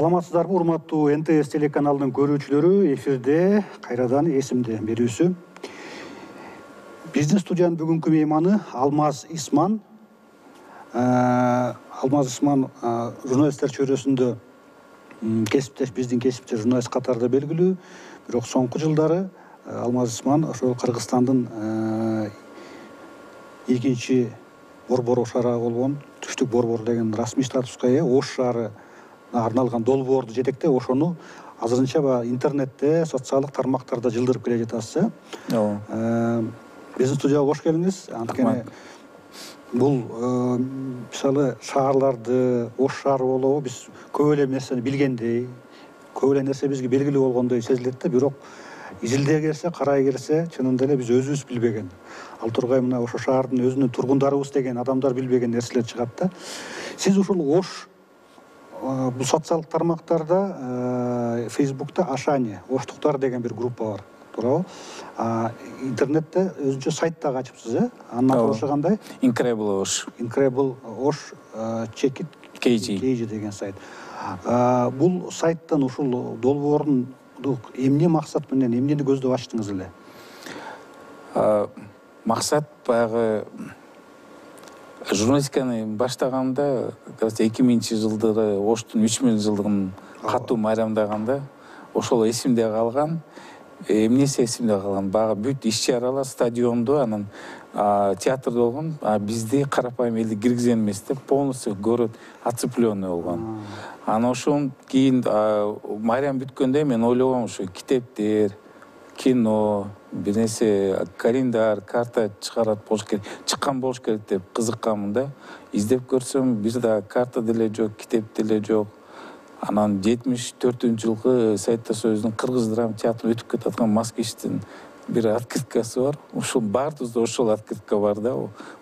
Саламатсыздарбы, урматтуу НТС телеканалынын көрүүчүлөрү, эфирде кайрадан эсимде берүүсү. Биздин студиянын бүгүнкү мейманы Алмаз Исман. Алмаз Исман журналисттер чөйрөсүндө кесиптеш, биздин кесипте журналист катарында белгилүү. Бирок соңку жылдары Алмаз Исман ошол Кыргызстандын экинчи борбору шаары болгон Түштүк борбор деген расмий статуска ээ Ош шаары арналган долбоорду жетектеп, ошону азырынча интернетте, социалдык тармактарда жылдырып келе жатасыз. Биздин студияга кош келиңиз. Анткени бул мисалы шаарларды, Ош шаары болобу, биз көп эле нерсени билгендей, көп эле нерсе бизге белгилүү болгондой сезилет да, бирок изилдей келсе, карай келсе, чынында эле биз өзүбүз билбеген. Ал тургай мына ошо шаардын өзүнүн тургундарыбыз деген адамдар билбеген нерселер чыгат да. Сиз ушул Ош бул социалдык тармактарда, Фейсбукта Ашане, Оштуктар деген бир группа бар, туурабы? Интернетте өзүнчө сайт да ачыпсыз, Анын аты ошо кандай? Incredible Osh. Incredible Osh Check It KG деген сайт. Бул сайттан ушул долбоорду эмне максат менен, эмнени көздөп ачтыңыз эле? Максат баягы журналистиканы баштаганда, 2000-жылдары Оштун 3000 жылдыгын катуу майрамдаганда, ошол эсимде калган. Эмнеси эсимде калган? Баягы бүт иш-чаралар стадиондо, анан театрда болгон, бизди карапайым элди киргизген эмес деп, полностью город оцепленный болгон. Анан ошон кийин майрам бүткөндө мен ойлогом, ушу китептер, кино, бир нерсе, календарь, карта чыккан болуш керек деп кызыкканмын да. Издеп көрсөм, бир да карта деле жок, китеп деле жок. Анан 74-жылкы Совет Союзунун Кыргыз драма театрына өтүп кетаткан Москвичтин бир открыткасы бар. Ошол баарыбызда ошол открытка бар да.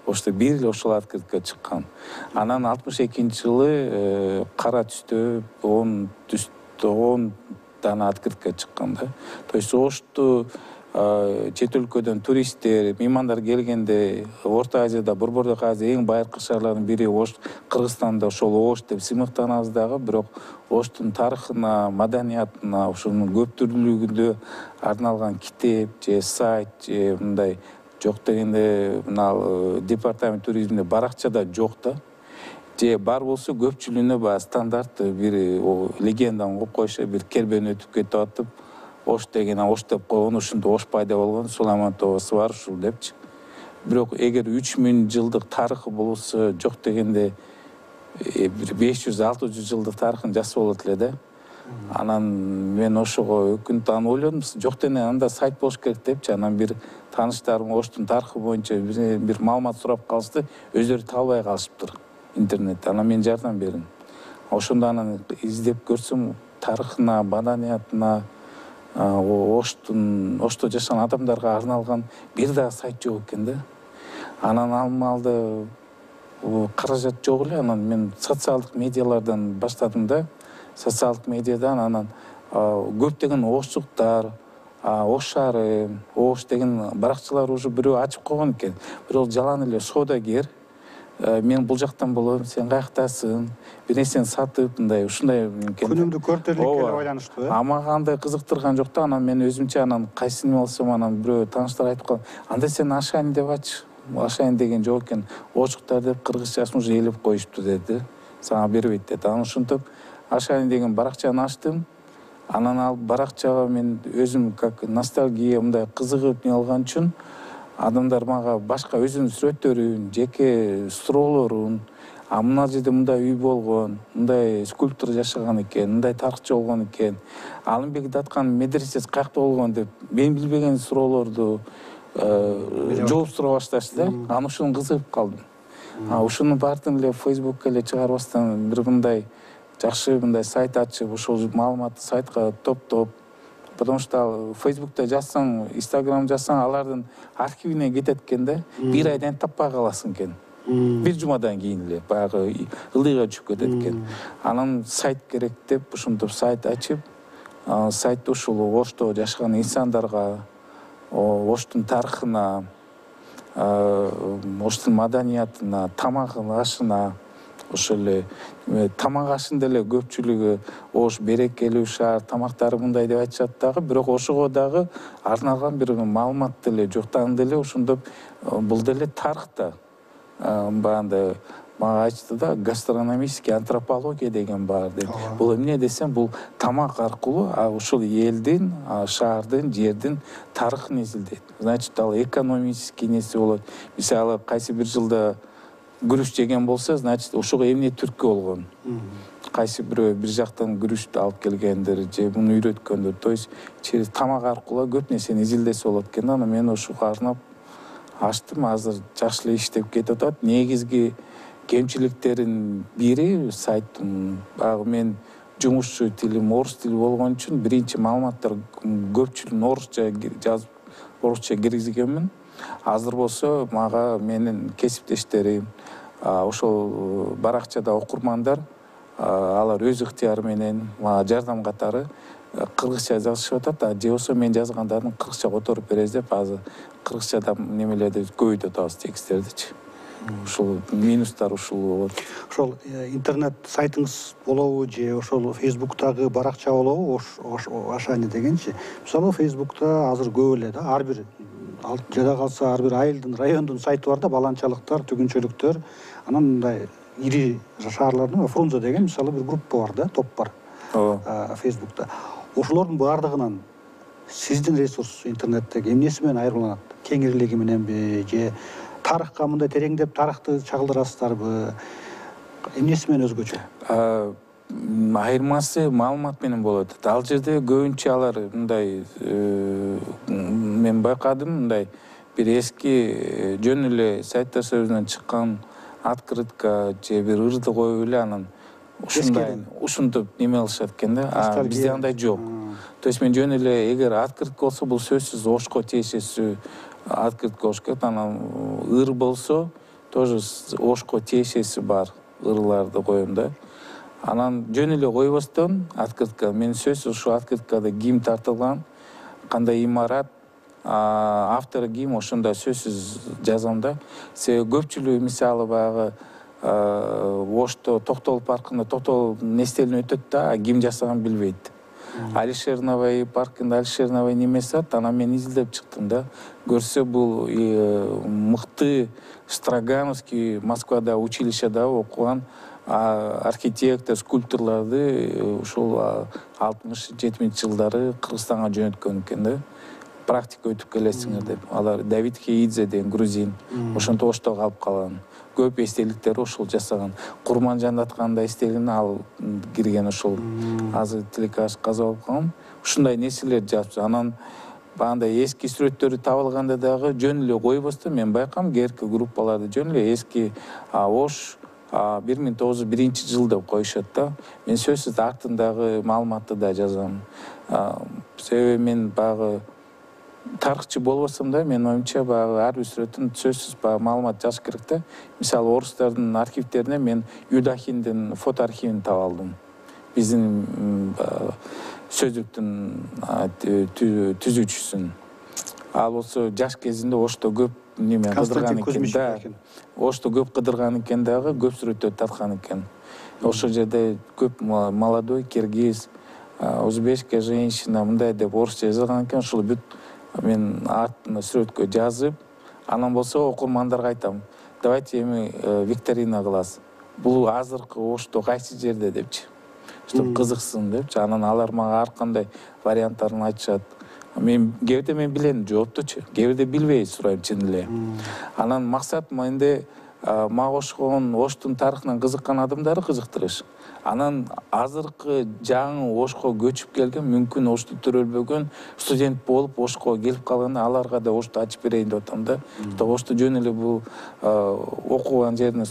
Ошто бир эле ошол открытка чыккан. Анан 62-жылы кара түстө 10 дана открытка чыккан да. То есть Ошту чет өлкөдөн туристтер, меймандар келгенде, Орто Азияда, Борбордук Азия эң байыркы шаарлардын бири Ош, Кыргызстанда ошол Ош деп сыймыктанабыз дагы, бирок Оштун тарыхына, маданиятына, ошонун көптүрлүгүнө арналган китеп же сайт же мындай жок дегенде, мына департамент туризмде баракчада жок да. Же бар болсо көпчүлүгүнө баягы стандарт бир легенданы коюп коюшат, бир кербен өтүп кетип атып, Ош деген, Ош деп койгон, ушунда Ош пайда болгон, Суламатовасы бар ушул депчи. Бирок эгер 3000 жылдык тарыхы болсо, жок дегенде бир 500-600 жылдык тарыхын жазса болот эле да. Анан мен ошого өкүнүп ойлодум, жок дегенде анда сайт болуш керек депчи. Анан бир тааныштарым Оштун тарыхы боюнча бир маалымат сурап калышты, өздөрү табылбай калышыптыр интернетте. Анан мен жардам бердим. Ошондо анан издеп көрсөм, тарыхына, маданиятына, Ошто жашаган адамдарга арналган бир да сайт жок экен да. Анан ал маалда каражат жок эле, анан мен социалдык медиалардан баштадым да. Социалдык медиадан анан көптөгөн Оштуктар, Ош шаары, Ош деген баракчалар уже бирөө ачып койгон экен. Бирок жалаң эле соодагер, мен бул жактан болом, сен каяктасың, бир нерсени сатып, мындай ушундай күнүмдүк көртөрлүккө байланыштуу. Мага андай кызыктырган жок да. Анан мен өзүмчө анан кайсысын алсам, анан бирөө тааныштар айтып калды. Анда сен Ашань деп ачы. Ашань деген жок экен. Ошуктар деп кыргызчасын уже элеп коюшту деди. Сага бербейт деди. Анан ушинтип Ашань деген баракчаны ачтым. Анан ал баракчага мен өзүм как ностальгия мындай кызыгып не алган үчүн адамдар мага башка өзүнүн сүрөттөрүн, жеке суроолорун, мына жерде мындай үй болгон, мындай скульптор жашаган экен, мындай тарыхчы болгон экен, Алымбек Даткан медресеси каякта болгон деп мен билбеген суроолорду жооп сурап башташты да. Анан ушуну кызыгып калдым. Ушунун баардыгын эле Фейсбукка эле чыгарбастан бир мындай жакшы мындай сайт ачып, ошол маалыматты сайтка топтоп, потому что Фейсбукта жазсаң, Инстаграм жазсаң, алардын архивине кетет экен да. Бир айдан таппай каласың экен. Бир жумадан кийин эле баягы ылдыйга түшүп кетет экен. Анан сайт керек деп, ушинтип сайт ачып, сайтта ушул Ошто жашаган инсандарга, Оштун тарыхына, Оштун маданиятына, тамагына, ашына, ошол эле тамак ашында эле көпчүлүгү Ош берекелүү шаар, тамактары мындай деп айтышат дагы, бирок ошого дагы арналган бир маалымат деле жок. Анда эле ошондо бул деле тарыхта баягындай мага айтты да, гастрономический антропология деген бар деп. Бул эмне десем, бул тамак аркылуу ушул элдин, шаардын, жердин тарыхын изилдейт. Значит, ал экономический нерсе болот. Мисалы, кайсы бир жылда күрүч жеген болсо, значит, ошого эмне түрткү болгон. Кайсы бирөө бир жактан күрүчтү алып келгендер же муну үйрөткөндөр. То есть через тамак аркылуу көп нерсени изилдесе болот экен. Аны мен ошого арнап ачтым. Азыр жакшы эле иштеп кетип атат. Негизги кемчиликтерин бири сайттын, баягы мен жумушчу тилим орус тили болгон үчүн биринчи маалыматтар көпчүлүгүн орусча жазып, орусча киргизгенмин. Азыр болсо мага менин кесиптештерим, ошол баракчада окурмандар, алар өз ыктыяры менен мага жардам катары кыргызча жазышып атат. Же болсо мен жазгандарын кыргызча которуп беребиз деп, азыр кыргызчада немелерди көбөйтүп атабыз, тексттердичи. Ушул минустар ушул болот. Ошол интернет сайтыңыз болобу же ошол Фейсбуктагы баракча болобу, Ашане дегенчи. Мисалы, Фейсбукта азыр көп эле да, ар бир жада калса ар бир айылдын, райондун сайты бар да, баланчалыктар, түгүнчөлүктөр. Анан мындай ири шаарлардын Фрунзе деген мисалы бир группа бар да, топ бар. Фейсбукта. Ошолордун баардыгынан сиздин ресурс интернеттеги эмнеси менен айырмаланат? Кеңирлиги мененби же тарыхка мындай тереңдеп тарыхты чагылдырасыздарбы? Эмнеси менен өзгөчө? Айырмасы маалымат менен болот. Ал жерде көбүнчө алар мындай мен байкадым, мындай бир эски жөн эле сайттар сөзүнөн чыккан открытка же бир ырды коюп эле анан ушинтип неме кылышат экен да. Бизде андай жок. То есть мен жөн эле эгер открытка болсо, бул сөзсүз Ошко тиешеси открытка болуш керек. Анан ыр болсо тоже Ошко тиешеси бар ырларды коем да. Анан жөн эле койбостон открытка, мен сөзсүз ушу открыткада ким тартылган, кандай имарат, автору ким, ошондо сөзсүз жазам да. Себеби көпчүлүгү мисалы баягы Ошто Токтогул паркында Токтогул нестелин өтөт да, ким жасаган билбейт. Алишер Наваи паркында Алишер Наваи немеси ат, анан мен изилдеп чыктым да. Көрсө бул мыкты Строгановский Москвада училищеда окуган архитектор, скульпторларды ушул 60-70 жылдары Кыргызстанга жөнөткөн экен да. Практика өтүп келесиңер деп. Алар Давид Хеидзе деген грузин, ошонто Ошто калып калган. Көп эстеликтери ошол жасаган. Курманжан атканда эстелигине ал кирген ошол. Азыр телекаш каза болуп калган. Ушундай нерселер жазып, анан бандай эски сүрөттөрү табылганда дагы жөн эле койбостон мен байкам керки группаларды жөн эле эски Ош 1901 жыл деп коюшат да. Мен сөзсүз артындагы маалыматты да жазам. Себеби мен багы тарыхчы болбосом да, мен оюмча баягы ар бир сүрөттүн сөзсүз баягы маалымат жазыш керек да. Мисалы, орустардын архивтерине мен Юдахиндин фото архивин таап алдым. Биздин сөздүктүн түзүүчүсүн. Ал болсо жаш кезинде Ошто көп неме кыдырган экен да. Ошто көп кыдырган экен дагы, көп сүрөттөр тарткан экен. Ошол жерде көп молодой киргиз, узбекская женщина мындай деп орусча жазган экен. Ошол бүт мен артына сүрөткө жазып, анан болсо окурмандарга айтам, давайте эми викторина кылабыз. Бул азыркы Ошто кайсы жерде депчи. Чтоб кызыксын депчи. Анан алар мага ар кандай варианттарын айтышат. Мен кээде мен билем жооптучу, кээде билбей сурайм чын эле. Анан максат менде мага Оштун тарыхынан кызыккан адамдарды кызыктырыш. Анан азыркы жаңы Ошко көчүп келген, мүмкүн Ошто төрөлбөгөн студент болуп Ошко келип калганда аларга да Ошто ачып берейин деп атам да. Ошто жөн эле бул окуган жерине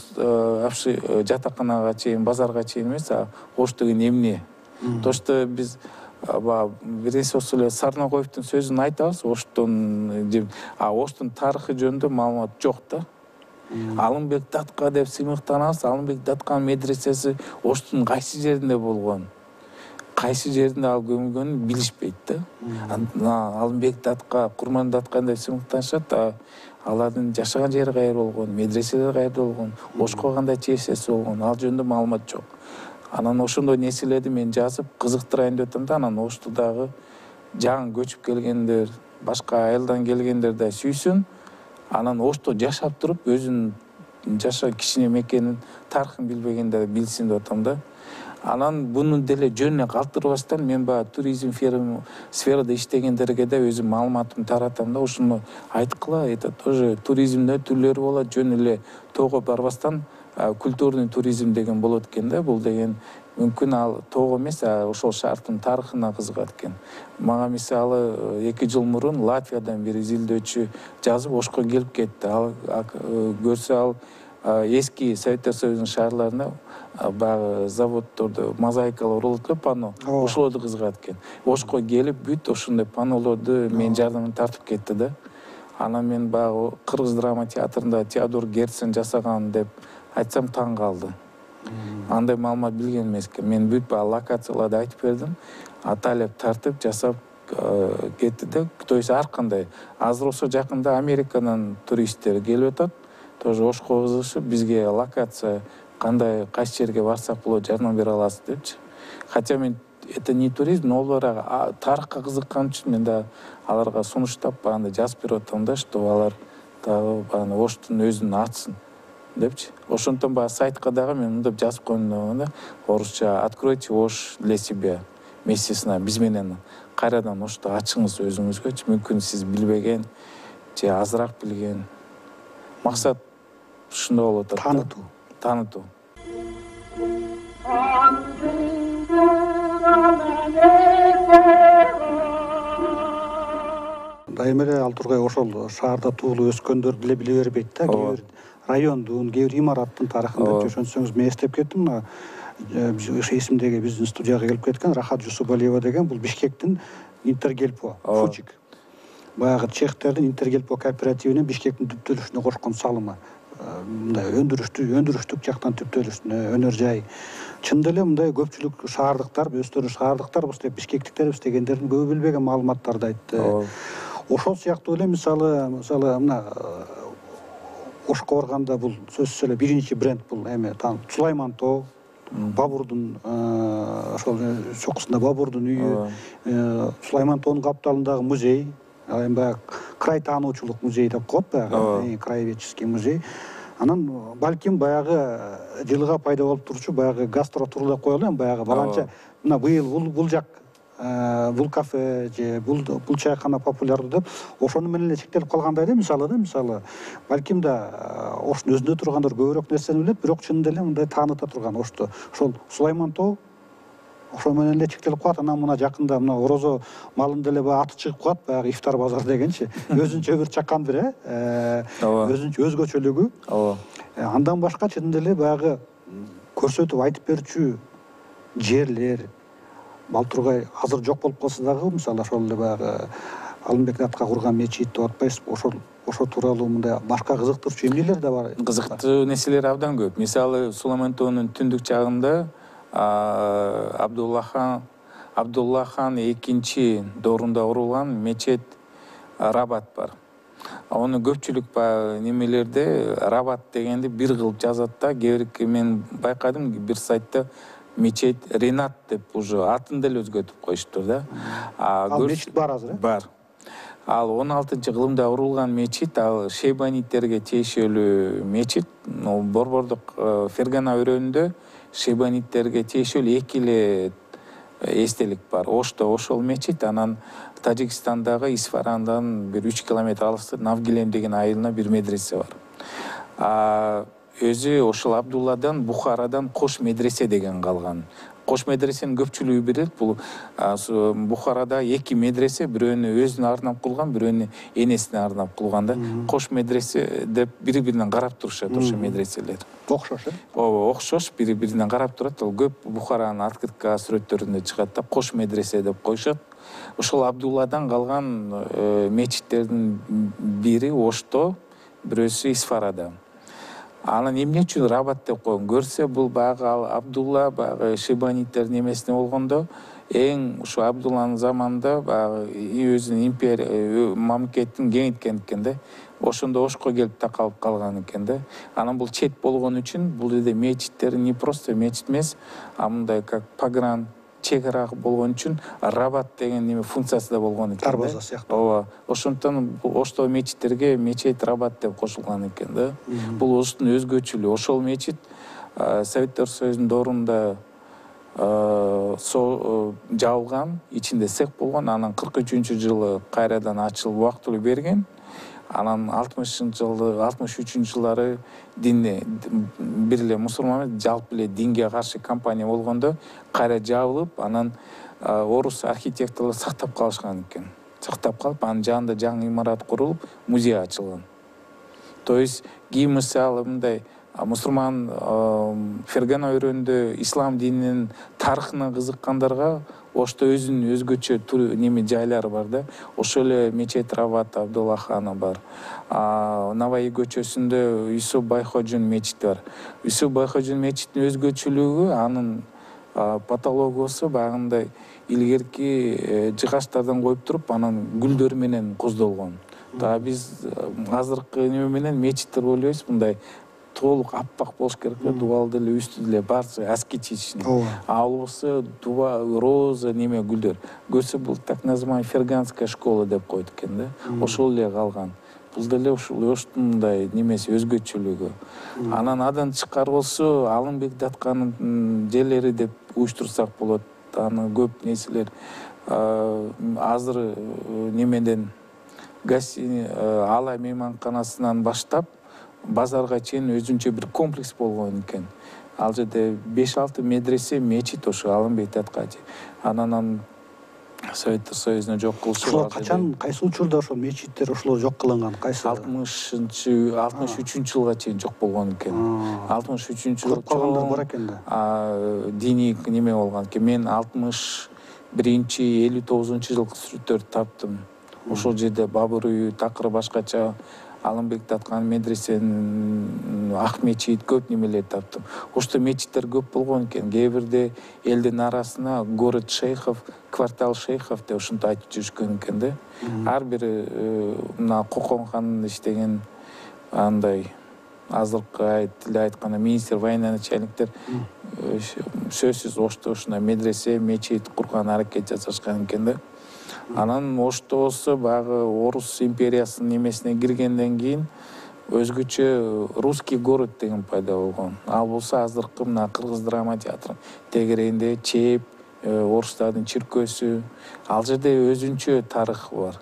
жатаканага чейин, базарга чейин эмес, Ошто деген эмне? Тошто биз биринчи эле Сарнакоевдун сөзүн айтабыз, Оштун тарыхы жөнүндө маалымат жок да. Алымбек Датка деп сыймыктанабыз. Алымбек Датканын медресеси Оштун кайсы жеринде болгон? кайсы жеринде ал көмүлгөнүн билишпейт да. Алымбек датка, Курман даткандай сыймыкташат, алардын жашаган жери каер болгон, медреселер каерде болгон, Ошко кандай чечеси болгон, ал жөнүндө маалымат жок. Анан ошондой нерселерди мен жазып кызыктырайын деп атам да, анан Ошту дагы жаңы көчүп келгендер, башка айылдан келгендер да сүйсүн. Анан Ошто жашап туруп өзүнүн жаша кичине мекенин тарыхын билбегендер билсин деп атам да. Анан буну деле жөнүнө калтырбастан мен баягы туризм сферада иштегендерге да өзүм маалыматымды таратам да, ушуну айткыла, это тоже туризмде түрлөрү болот, жөн эле тоого барбастан культурный туризм деген болот экен да. Бул деген мүмкүн ал тоого эмес, ошол шаардын тарыхына кызыгат экен. Мага мисалы 2 жыл мурун Латвиядан бир изилдөөчү жазып Ошко келип кетти. Ал көрсө ал эски Советтер Союзунун шаарларына баягы заводдордо мозаикалар болот го, панно. Ошолорду кызыгат экен. Ошко келип бүт ошондой паннолорду менин жардамымды тартып кетти да. Анан мен баягы Кыргыз драма театрында Теодор Герцен жасаган деп айтсам таң калды. Андай маалымат билген эмес экен. Мен бүт баягы локацияларды айтып бердим. Аталеп тартып жасап кетти да. То есть ар кандай. Азыр ошо жакында Америкадан туристтер келип атат. Тоже Ошко кызыгышып бизге локация кандай, кайсы жерге барсак болот, жардам бере аласыз депчи. Хотя мен это не туризм, но алар тарыхка кызыккан үчүн мен да аларга сунуштап багында жазып берип атам да, что алар дагы баягы Оштун өзүн ачсын депчи. Ошондон баягы сайтка дагы мен мындай жазып койдум да, орусча: откройте Ош для себя вместе с нами, биз менен кайрадан Ошто ачыңыз өзүңүзгөчү, мүмкүн сиз билбеген же азыраак билген. Максат ушундай болуп атат. Танытуу. Дайым эле ал Тургай ошол шаарда туулуп өскөндөрдү деле биле бербейт да. Кээ бир райондун, кээ бир имараттын тарыхын деп ошентсеңиз мен эстеп кеттим. Эсимдеги биздин студияга келип кеткен Рахат Жусупалиева деген, бул Бишкектин Интергелпо, Фучик. Баягы чехтердин Интергелпо кооперативинин Бишкектин түптөлүшүнө кошкон салымы. Мындай өндүрүштүк жактан түптөлүшүнө, өнөр жай. Чындап эле мындай көпчүлүк шаардыктар, өздөрү шаардыктарбыз деп, бишкектиктербиз дегендердин көбү билбеген маалыматтарды айтты. Ошол сыяктуу эле мисалы мына Ошко барганда бул сөзсүз эле биринчи бренд бул эме Сулайман Тоо, Бабурдун ошол чокусунда Бабурдун үйү, Сулайман Тоонун капталындагы музей, эми баягы край таануучулук музей деп коет, баягы краеведческий музей. Анан балким баягы жылга пайда болуп турчу баягы гастротур деп коелу, эми баягы баланча мына быйыл бул жак бул кафе же бул чайкана популярдуу деп ошону менен эле чектелип калгандай да. Мисалы балким да Оштун өзүндө тургандыр көбүрөөк нерсени билет, бирок чынында эле мындай тааныта турган Ошту ошол Сулайман Тоо ошо менен эле чектелип калат. Анан мына жакында мына орозо малында эле баягы аты чыгып калат, баягы ифтар базар дегенчи. Өзүнчө бир чакан бир өзүнчө өзгөчөлүгү. Андан башка чынында эле баягы көрсөтүп айтып берчү жерлер Балтургай азыр жок болуп калса дагы, мисалы ошол эле баягы Алымбек датка курган мечит деп атпайсызбы, ошол тууралуу мындай башка кызыктырчу эмнелер да бар? Кызыктуу нерселер абдан көп. Мисалы Сулайман Тоонун түндүк жагында Абдулла хан экинчи доорунда курулган мечет Рабат бар. Аны көпчүлүк немелерде Рабат дегенди бир кылып жазат да. Мен байкадым бир сайтта мечет Ренат деп уже атын деле өзгөртүп коюштур да. Ал мечит бар азыр, бар. Ал 16-кылымда курулган мечит, ал шейбаниттерге тиешелүү мечит. Борбордук Фергана өрөөнүндө шейбаниттерге тиешелүү 2 эле эстелик бар. Ошто ошол мечит, анан Тажикстандагы Исфарандан бир 3 километр алыстыкта Навгилем деген айылына бир медресе бар. Өзү ошол Абдулладан Бухарадан Кош медресе деген калган. Кош медресенин көпчүлүгү билет. Бул Бухарада 2 медресе, бирөөнү өзүнө арнап курган, бирөөнү энесине арнап курган да. Кош медресе деп бири-биринен карап турушат ошо медреселер. Окшош, окшош, бири-биринен карап турат. Ал көп Бухаранын открытка сүрөттөрүндө чыгат да, Кош медресе деп коюшат. Ошол Абдулладан калган мечиттердин бири Ошто, бирөөсү Исфарада. Анан эмне үчүн Рабат деп койгон? Көрсө бул баягы ал Абдулла баягы шибаниттердин эмесине болгондо эң ушу Абдулланын заманында баягы өзүнүн империя мамлекетин кеңейткен экен да. Ошондо Ошко келип такалып калган экен да. Анан бул чет болгон үчүн бул жерде мечиттер не просто мечит эмес, а мындай как погран чек ара болгон үчүн Рабат деген неме функциясы да болгон экен. Дарбаза сыяктуу. Ооба. Ошондон Оштогу мечиттерге мечет Рабат деп кошулган экен да. Бул Оштун өзгөчөлүгү. Ошол мечит Советтер Союзунун доорунда жабылган, ичинде цех болгон. Анан 43-жылы кайрадан ачылып убактылуу берген. Анан 63-жылдары динне бир эле мусулман жалпы эле динге каршы компания болгондо кайра жабылып, анан орус архитекторлор сактап калышкан экен. Сактап калып, анын жанында жаңы имарат курулуп, музей ачылган. То есть кийин мисалы мындай мусулман Фергана өрөөндө ислам дининин тарыхына кызыккандарга Ошто өзүнүн өзгөчө неме жайлары бар да. Ошол эле мечет Рабат Абдулла хана бар. Наваи көчөсүндө Юсуп Байхожун мечити бар. Юсуп Байхожун мечитинин өзгөчөлүгү анын патологиосу баягындай илгерки жыгачтардан коюп туруп, анан гүлдөр менен коздолгон. Биз азыркы неме менен мечиттер ойлойбуз, мындай толук аппак болуш керек да, дубалды эле, үстү деле баары аскетичный. Ал болсо дуба, роза, неме гүлдөр. Көрсө бул так называемый ферганская школа деп койт экен да. Ошол эле калган. Бул деле ушул Оштун мындай немеси өзгөчөлүгү. Анан адан тышкары болсо Алымбек Датканын жерлери деп уюштурсак болот. Аны көп нерселер азыр немеден Ала мейманканасынан баштап базарга чейин өзүнчө бир комплекс болгон экен. Ал жерде 5-6 медресе, мечит ошо Алымбек Даткачы. Анан Советтер Союзуна жок кылышып. Ошол качан, кайсы учурда ошол мечиттер ошол жок кылынган? Кайсы? 63-жылга чейин жок болгон экен. 63-жылы калгандар бар экен да. Диний неме болгон экен. Мен 61-59-жылкы сүрөттөрдү таптым. Ошол жерде Бабыр үйү, такыры башкача Алымбек Даткан медресенин ак мечит, көп немелер таптым. Ошто мечиттер көп болгон экен. Кээ бирде элдин арасына город шейхов, квартал шейхов деп ушинтип айтып жүрүшкөн экен да. Ар бири мына Кокон ханын иштеген андай азыркы тилде айтканда министр военачальниктер сөзсүз Ошто ушундай медресе, мечит курган аракет жасашкан экен да. Анан Ошто болсо баягы Орус империясынын немесине киргенден кийин өзгөчө русский город деген пайда болгон. Ал болсо азыркы мына Кыргыз драма театрынын тегерегинде Чеп, орустардын чиркөөсү, ал жерде өзүнчө тарыхы бар.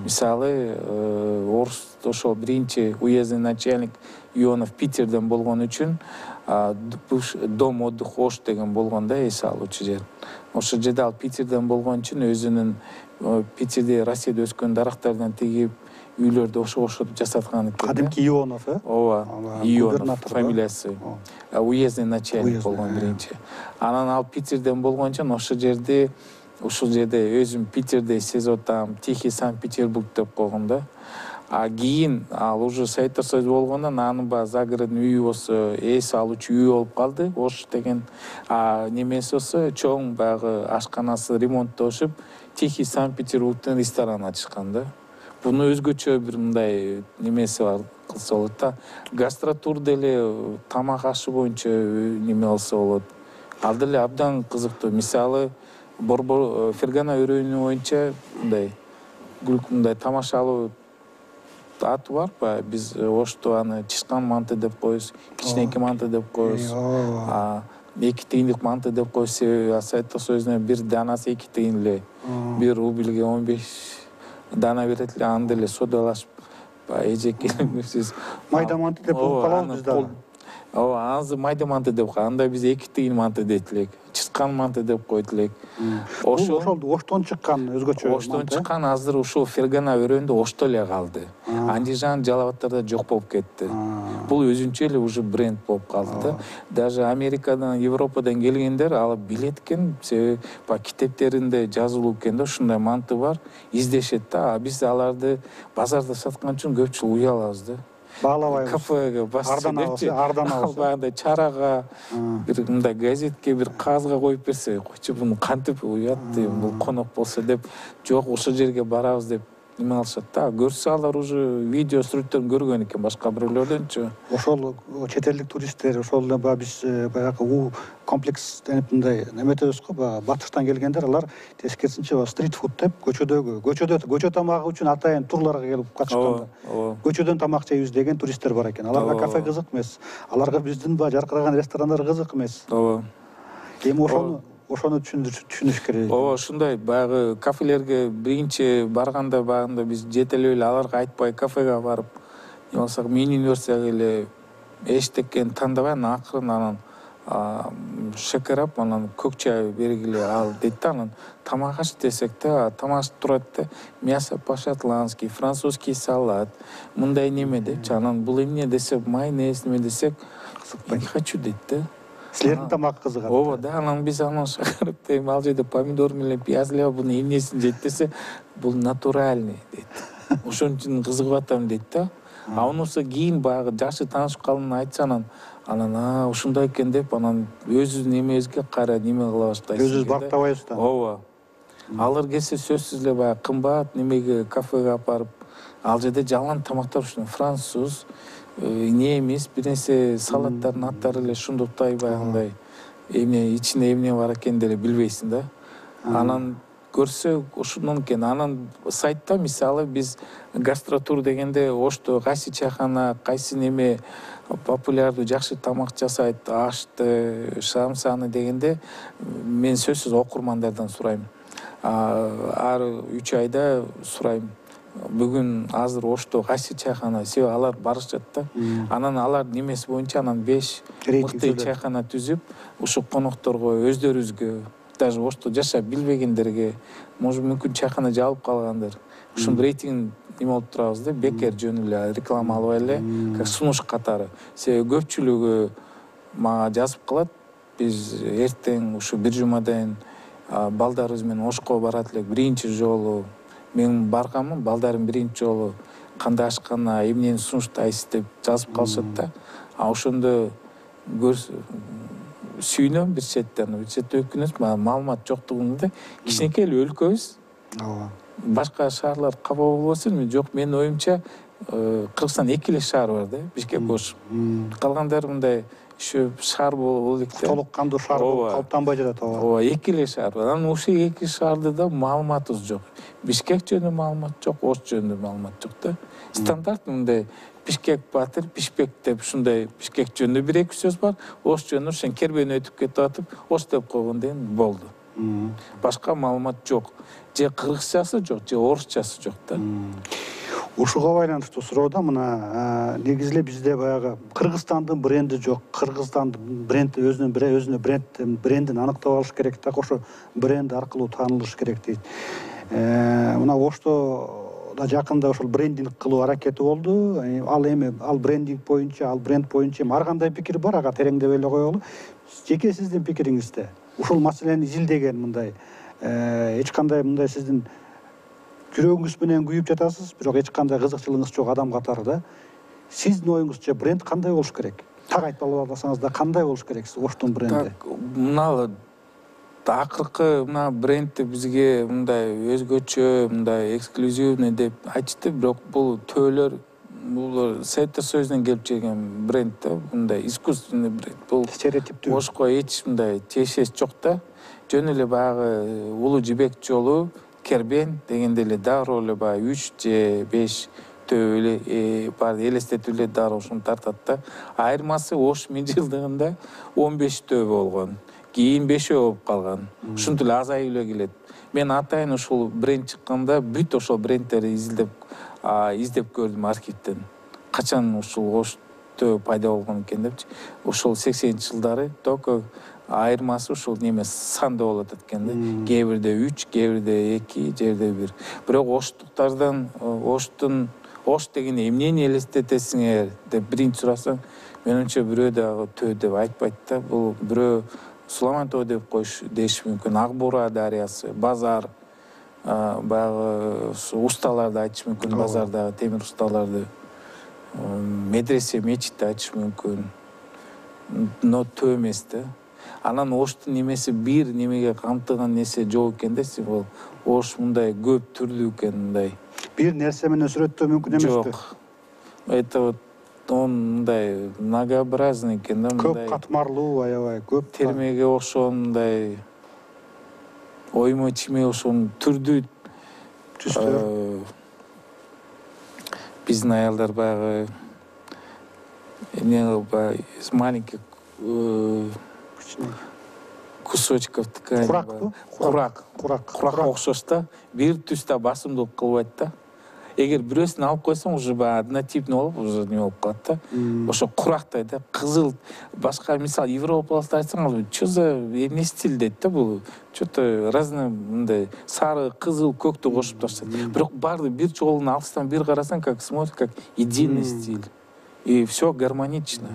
Мисалы, орус ошол биринчи уездный начальник Ионов Питерден болгон үчүн дом отдых Ош деген болгон да, эс алуучу жер. Ошол жерде ал Питерден болгон үчүн өзүнүн Питерде Россияда өскөн дарактардан тигип үйлөрдү ошо жасаткан экен. Кадимки Ионов, Ооба, Ионов фамилиясы. Уездный начальник болгон биринчи. Анан ал Питерден болгон үчүн ошол жерде өзүм Питерде сезотам, Тихий Санкт-Петербург деп койгон да. Кийин ал уже Советтер Союзу болгондон анын баягы загородный үйү болсо эс алуучу үй болуп калды, Ош деген. Немеси болсо чоң баягы ашканасы ремонттошуп, Тихий Санкт-Петербургтун ресторан ачышкан да. Буну өзгөчө бир мындай немеси бар кылса болот да. Гастротур деле тамак ашы боюнча неме болсо болот. Ал деле абдан кызыктуу. Мисалы, Фергана өрөөнү боюнча мындай тамашалуу аты бар ба? Биз Ошто аны чычкан манты деп коебуз, кичинекей манты деп коебуз. 2 тыйындык манты деп коебуз. Себеби Советтер Союзуна бир данасы 2 тыйын эле. 1 рубльге 15 дана берет эле, аны деле содалашып эжекелемесиз. Майда манты деп калабыз биз да. Ооба, азыр майда манты деп коебуз. Анда биз 2 тыйын манты дейт элек. Чычкан манты деп койт элек. Ошол Оштон чыккан өзгөчө манты. Оштон чыккан азыр ушул Фергана өрөөндө Ошто эле калды. Андижан, Жалал-Абадтарда жок болуп кетти. Бул өзүнчө эле уже бренд болуп калды да. Даже Америкадан, Европадан келгендер алып билет экен, себеби китептеринде жазылуу экен да, ушундай манты бар, издешет да. Биз аларды базарда саткан үчүн көпчүлүк уялабыз да. Баалабайбыз. кафеге басчы депчи, Ардан алса. баягындай чарага, бир мындай газетке, бир кагазга коюп берсе, койчу буну кантип уят дейм, бул конок болсо деп, жок ошол жерге барабыз деп неме алышат да. Көрсө алар уже видео сүрөттөрүн көргөн экен башка бирөөлөрдөнчү. Ошол чет элдик туристтер, ошол баягы биз баягы у комплекс деп мындай неметебиз го, баягы батыштан келгендер, алар тескерисинче стрит фуд деп көчө тамагы үчүн атайын турларга келип катышканда. Көчөдөн тамак жейбиз деген туристтер бар экен. Аларга кафе кызык эмес. Аларга биздин баягы жаркыраган ресторандар кызык эмес. Эми ошону түшүнүш керек. Ушундай баягы кафелерге биринчи барганда баягында биз жетелеп эле аларга айтпай кафеге барып, не болсо менюн берсек эле эчтекени тандабай, акырын анан шекерап, анан көк чай бергиле ал дейт да, анан тамак аш десек да, тамак турат да, мясо по-шотландски, французский салат, мындай неме депчи, анан бул эмне десе, майонез неме десек, не хочу дейт да. Силердин тамак кызыгат. Ооба да, анан биз анан шакырып дейм, ал жерде помидор менен пияз эле, буну эмнесин жейт десе, бул натуральный дейт. Ошон үчүн кызыгып атам дейт да. Анысы кийин баягы жашы таанышып калганын айтса, анан ушундай экен деп, анан өзүбүздүн эмебизге кайра неме кыла баштайсыз. Өзүбүз барктабайбыз да. Ооба. Алар келсе сөзсүз эле баягы кымбат немеге кафеге алып барып, ал жерде жалган тамактар ушун француз, немис, бир нерсе салаттардын аттары эле шундуктай баягындай эмне ичинде эмне бар экенин деле билбейсиң да. Анан көрсө ушунун экен. Анан сайтта мисалы биз гастротур дегенде Ошто кайсы чайхана, кайсы неме популярдуу жакшы тамак жасайт, ашты, самсаны дегенде мен сөзсүз окурмандардан сурайм. Ар 3 айда сурайм. Бүгүн азыр Ошто кайсы чайхана, себеби алар барышат да. Анан алар немеси боюнча анан 5 мыкты чайхана түзүп, ушу конокторго, өздөрүбүзгө, даже Ошто жашап билбегендерге, может мүмкүн чайхана жабылып калгандар, ушунун рейтингин неме болуп турабыз да, бекер жөн эле реклама албай эле, как сунуш катары. Себеби көпчүлүгү мага жазып калат, биз эртең ушу бир жумадан балдарыбыз менен Ошко барат элек, биринчи жолу мен барганмын, балдарым биринчи жолу кандай ашкана, эмнени сунуштайсыз деп жазып калышат да. Ошондо сүйүнөм бир четтен, өкүнөт, маалымат жоктугунда. Кичинекей эле өлкөбүз. Башка шаарлар капа болбосун, жок, менин оюмча Кыргызстан 2 эле шаар бар да, Бишкек кошуп. Калгандары мындай еще шаар болуп элек да. Толук кандуу шаар болуп калыптанбай жатат. Ооба, 2 эле шаар бар. Анан ошол 2 шаарда да маалыматыбыз жок. Бишкек жөнүндө маалымат жок, Ош жөнүндө маалымат жок да. Стандарт мындай Бишкек Батыр, Бишбек деп ушундай Бишкек жөнүндө 1-2 сөз бар. Ош жөнүндө ошен кербен өтүп кетип атып, Ош деп койгонден болду. Башка маалымат жок. Же кыргызчасы жок, же орусчасы жок да. Ушуга байланыштуу суроо да, мына негизи эле бизде баягы Кыргызстандын бренди жок. Кыргызстандын бренди өзүнө брендин аныктап алыш керек да, ошо бренд аркылуу таанылыш керек дейт. Мына Ошто да жакында ошол брендинг кылуу аракети болду. Ал брендинг боюнча, ал бренд боюнча ар кандай пикир бар, ага тереңдеп эле коелу. Жеке сиздин пикириңизде ушул маселени изилдеген мындай эч кандай мындай сиздин жүрөгүңүз менен күйүп жатасыз, бирок эч кандай кызыкчылыгыңыз жок адам катары да. Сиздин оюңузча бренд кандай болуш керек? Так айтып албасаңыз да, кандай болуш керек Оштун бренди? Мына акыркы мына брендти бизге мындай өзгөчө, мындай эксклюзивный деп айтышты, бирок бул төөлөр, бул Советтер Союзунан келип келген бренд да, мындай искусственный бренд. Бул стереотиптүү. Ошко эч мындай тиешеси жок да. Жөн эле баягы Улуу Жибек жолу, Кербен дегенде эле дароо эле баягы 3 же 5 төө эле бар элестетип эле дароо ушуну тартат да. Айырмасы Ош 1000-жылдыгында 15 төө болгон. Кийин 5 болуп калган. Ушинтип эле азайып эле келет. Мен атайын ушул бренд чыкканда бүт ошол брендтерди издеп көрдүм архивден. Качан ушул Ош төө пайда болгон экен депчи. Ошол 80-жылдары только айырмасы ушул неме санда болот экен да. Кээ бирде 3, кээ бирде 2, кээ бирде 1. Бирок Оштуктардан Ош деген эмнени элестетесиңер деп биринчи сурасаң, менимче бирөө дагы төө деп айтпайт да. Бул бирөө Суламан тоо деп коюш деш мүмкүн. Ак Буура дарыясы, базар, баягы усталарды айтыш мүмкүн, базардагы темир усталарды. медресе мечитти ачыш мүмкүн, но көп эмес да. Анан оштун немеси бир немеге камтыган нерсе жок экен да, символ. Ош мындай көп түрлүү экен, мындай. Бир нерсе менен сүрөттөө мүмкүн эмеспи? Жок. Это вот он мындай многообразный экен да, мындай. Көп катмарлуу, аябай көп. Термеге окшогон мындай оймо чиме ошонун түрдүү түстөр. Биздин аялдар баягы из маленьких кусочков ткани. Курак окшош да, бир түстө басымдуулук кылбайт да. Эгер бирөөсүн алып койсоң, уже однотипный болуп, уже не болуп калат да. Ошо курактай да, кызыл, башка мисалы европалыктар айтсаң, что за эмне стиль дейт да, бул что-то разный мындай сары, кызыл, көктү кошуп таштайт. Бирок баары бир жолун алыстан бир карасаң, как смотрит, как единый стиль. И все гармонично.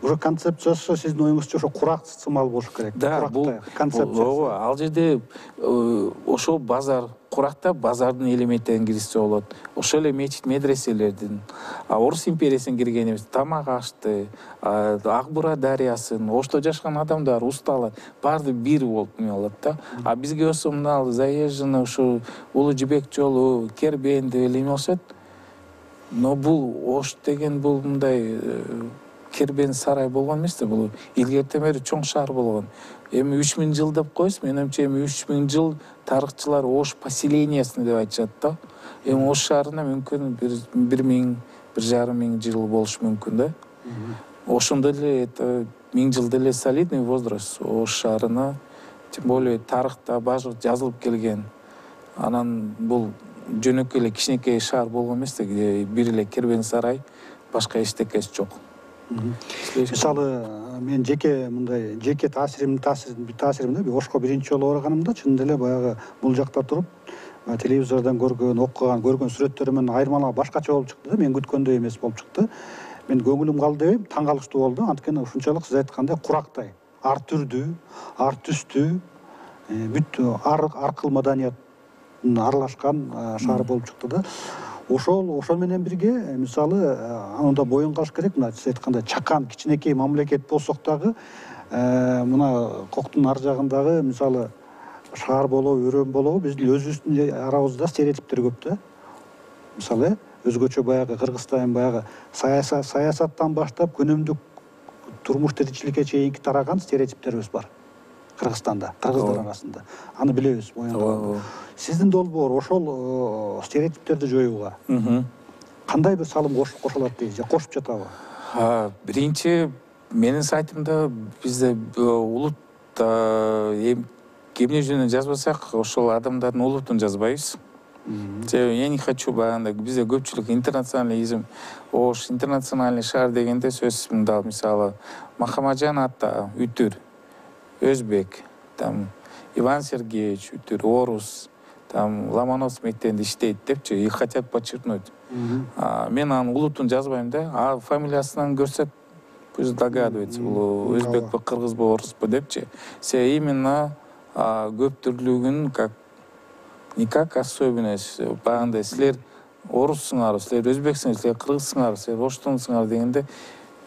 Уже концепциясы сиздин оюңузча ошо курак сымал болуш керек. Да, бул концепция. Ал жерде ошол базар, куракта базардын элементтерин киргизсе болот. Ошол эле мечит медреселердин, Орус империясына кирген эмес, тамак ашты, Ак Бура дарыясын, ошто жашаган адамдар, усталар, баары бир болуп эме болот да. А бизге болсо мына Заезжені, ушу Улуу Жибек жолу, Кербен деп эле эме болушат. Но бул Ош деген бул мындай Кербен сарай болгон эмес да, бул илгертен бери чоң шаар болгон. Эми 3000 жыл деп коебуз, менимче эми 3000 жыл тарыхчылар Ош поселениясын деп айтышат да. Эми Ош шаарына мүмкүн 1000, 1500 жыл болушу мүмкүн да. Ошондой эле это 1000 жыл деле солидный возраст Ош шаарына, тем более тарыхта баары жазылып келген. Анан бул жөнөкөй эле кичинекей шаар болгон эмес да, бир эле Кербен сарай, башка эчтекеси жок. Мисалы, мен жеке таасиримде Ошко биринчи жолу барганымда чын деле баягы бул жакта туруп, телевизордон көргөн, окуган, көргөн сүрөттөрүмөн айырмалап башкача болуп чыкты да, мен күткөндөй эмес болуп чыкты. Мен көңүлүм калды дебейм, таң калыштуу болду. Анткени ушунчалык сиз айткандай курактай, ар түрдүү, ар түстүү, бүт ар кыл маданият аралашкан шаар болуп чыкты да. Ошол менен бирге, мисалы, анда боюн калыш керек, мына сиз айткандай чакан кичинекей мамлекет болсок дагы, мына Коктун ар жагындагы, мисалы, шаар болобу, өрөөн болобу, биздин өзүбүздүн арабызда стереотиптер көп да. Мисалы, өзгөчө баягы Кыргызстан баягы саясаттан баштап күнөмдүк турмуш тиричиликке чейинки тараган стереотиптерибиз бар. Кыргызстанда, кыргыздар арасында. Аны билебиз, боюнда. Сиздин долбоор ошол стереотиптерди жоюуга кандай бир салым кошулат дейсиз, же кошуп жатабы? Биринчи менин сайтымда бизде улут эмне жөнүндө жазбасак, ошол адамдардын улутун жазбайбыз. Я не хочу баягындай, бизде көпчүлүк интернационализм, Ош интернациональный шаар дегенде сөзсүз мындай, мисалы, Махамаджан ата Үтүр, Өзбек, там Иван Сергеевич Үтүр, Орус, там Ломоносов мектебинде иштейт депчи, и хотят подчеркнуть. Мен анын улутун жазбайм да, а фамилиясынан көрсөт, пусть догадывается, бул өзбекпи, кыргызбы, оруспу депчи. Се именно көп түрлүүлүгүн не как особенность, баягындай силер оруссуңар, силер өзбексиңер, силер кыргызсыңар, силер оштонсуңар дегенде,